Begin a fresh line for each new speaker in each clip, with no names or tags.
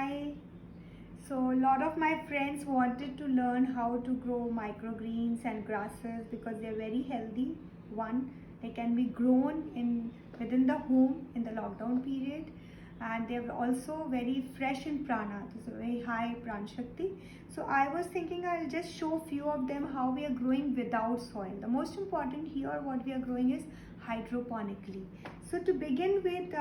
Hi. So a lot of my friends wanted to learn how to grow microgreens and grasses because they're very healthy. One, they can be grown in within the home in the lockdown period, and they're also very fresh in prana. This is a very high prana shakti. So I was thinking I'll just show few of them how we are growing without soil. The most important here, what we are growing is hydroponically. So to begin with,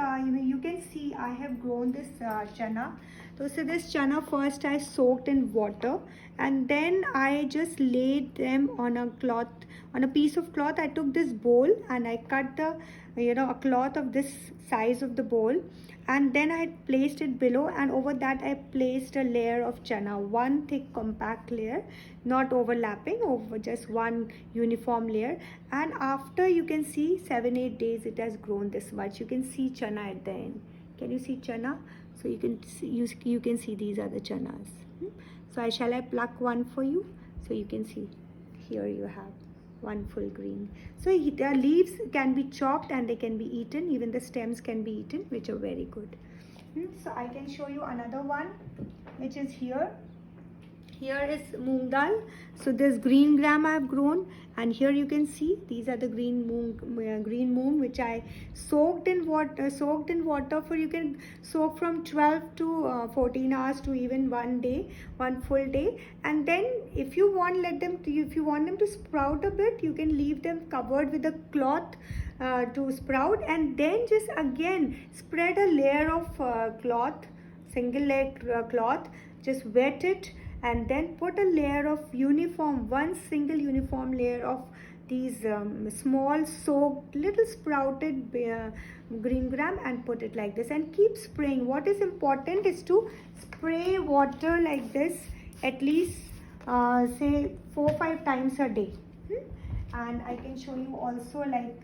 you can see I have grown this chana. So this chana first I soaked in water, and then I just laid them on a cloth, on a piece of cloth. I took this bowl and I cut the a cloth of this size of the bowl, and then I placed it below, and over that I placed a layer of chana, one thick compact layer, not overlapping, over just one uniform layer. And after, you can see 7-8 days it has grown this much. You can see chana at the end. Can you see chana? So you can see, you can see these are the chanas. So I pluck one for you, so you can see here you have one full green. So the leaves can be chopped and they can be eaten. Even the stems can be eaten, which are very good. So I can show you another one, which is here. Here is moong dal. So this green gram I have grown, and here you can see these are the green moong which I soaked in water for, you can soak from 12 to 14 hours to even 1 day, one full day. And then if you want them to sprout a bit, you can leave them covered with a cloth to sprout, and then just again spread a layer of cloth, single layer cloth, just wet it, and then put a layer of one single uniform layer of these small soaked little sprouted green gram, and put it like this and keep spraying. What is important is to spray water like this at least say 4-5 times a day. And I can show you also like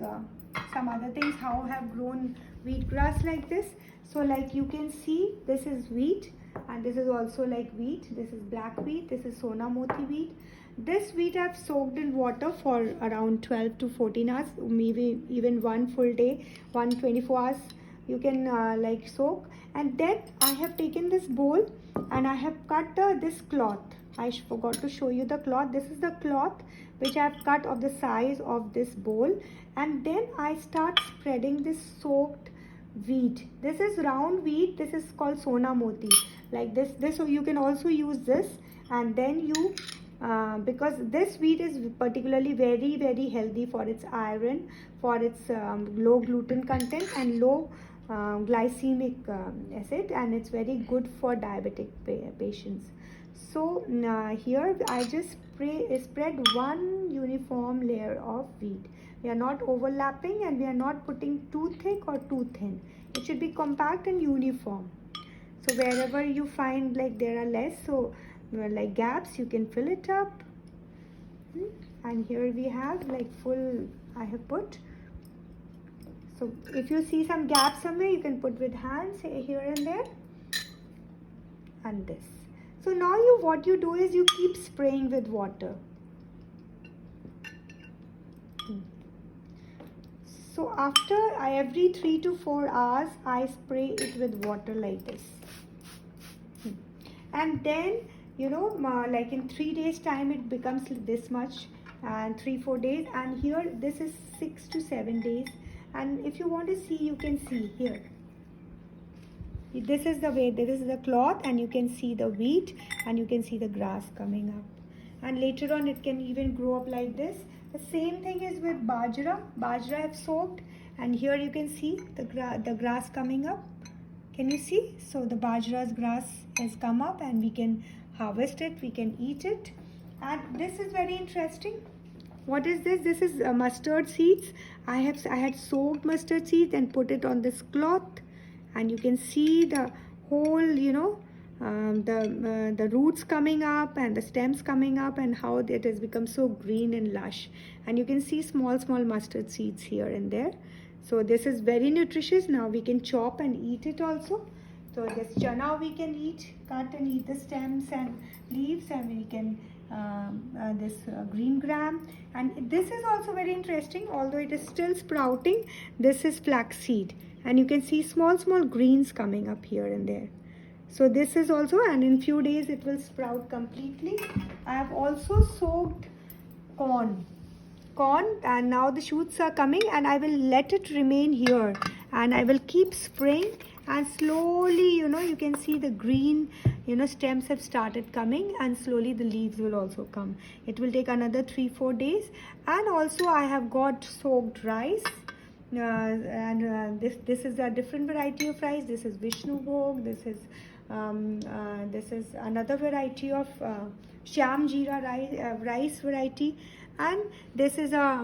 some other things how I have grown wheat grass like this. So like you can see, this is wheat, and this is also like wheat. This is black wheat, this is Sona Moti wheat. This wheat I've soaked in water for around 12 to 14 hours, maybe even one full day, 124 hours you can like soak. And then I have taken this bowl and I have cut this cloth. I forgot to show you the cloth. This is the cloth which I have cut of the size of this bowl, and then I start spreading this soaked wheat. This is round wheat. This is called Sona Moti. Like this, so you can also use this, and then you because this wheat is particularly very healthy for its iron, for its low gluten content and low glycemic acid, and it's very good for diabetic patients. So here I just spread one uniform layer of wheat. We are not overlapping, and we are not putting too thick or too thin. It should be compact and uniform. So wherever you find like there are less, so like gaps, you can fill it up. And here we have like full, I have put. So if you see some gaps somewhere, you can put with hands here and there, and this. So now what you do is you keep spraying with water. So after every 3 to 4 hours, I spray it with water like this. And then, like in 3 days time, it becomes this much, and 3-4 days. And here, this is 6 to 7 days. And if you want to see, you can see here. This is the way, this is the cloth, and you can see the wheat, and you can see the grass coming up. And later on, it can even grow up like this. The same thing is with bajra. Bajra I have soaked, and here you can see the grass coming up. Can you see? So the bajra's grass has come up, and we can harvest it, we can eat it. And this is very interesting. What is this? This is mustard seeds. I had soaked mustard seeds and put it on this cloth, and you can see the whole, the roots coming up and the stems coming up, and how it has become so green and lush. And you can see small mustard seeds here and there. So this is very nutritious. Now we can chop and eat it also. So this chana we can cut and eat the stems and leaves, and we can this green gram. And this is also very interesting, although it is still sprouting. This is flax seed, and you can see small greens coming up here and there. So this is also, and in few days it will sprout completely. I have also soaked corn, and now the shoots are coming, and I will let it remain here, and I will keep spraying, and slowly, you can see the green, stems have started coming, and slowly the leaves will also come. It will take another 3-4 days. And also I have got soaked rice, and this is a different variety of rice. This is Vishnu Bhog. This is another variety of Shyam Jeera rice variety. And this is a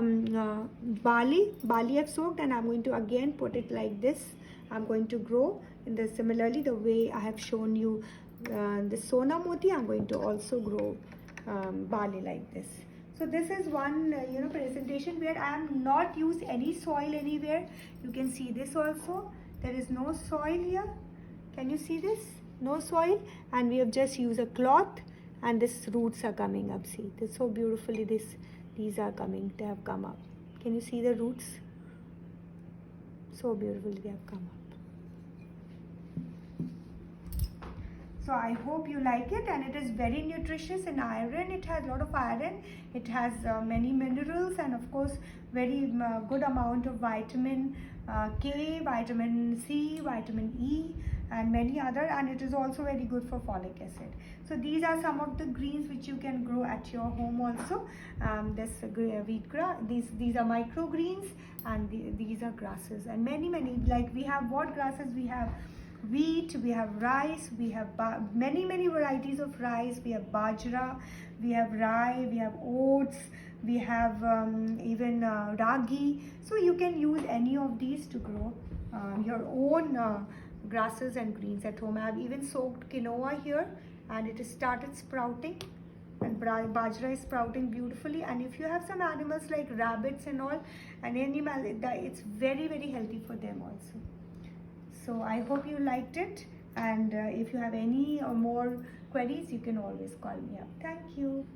barley I've soaked, and I'm going to again put it like this. I'm going to grow in the similarly the way I have shown you the Sona Moti. I'm going to also grow barley like this. So this is one presentation where I am not used any soil anywhere. You can see this also. There is no soil here. Can you see this? No soil, and we have just used a cloth, and these roots are coming up. See, this so beautifully. These are coming. They have come up. Can you see the roots? So beautifully they have come up. So I hope you like it, and it is very nutritious in iron. It has a lot of iron. It has many minerals, and of course very good amount of vitamin K, vitamin C, vitamin E, and many other, and it is also very good for folic acid. So these are some of the greens which you can grow at your home also. This wheat grass, these are microgreens, and these are grasses, and many like we have what grasses we have. Wheat, we have rice, we have many varieties of rice. We have bajra, we have rye, we have oats, we have even ragi. So you can use any of these to grow your own grasses and greens at home. I have even soaked quinoa here, and it has started sprouting, and bajra is sprouting beautifully. And if you have some animals like rabbits and all, and it's very healthy for them also. So I hope you liked it, and if you have any or more queries, you can always call me up. Thank you.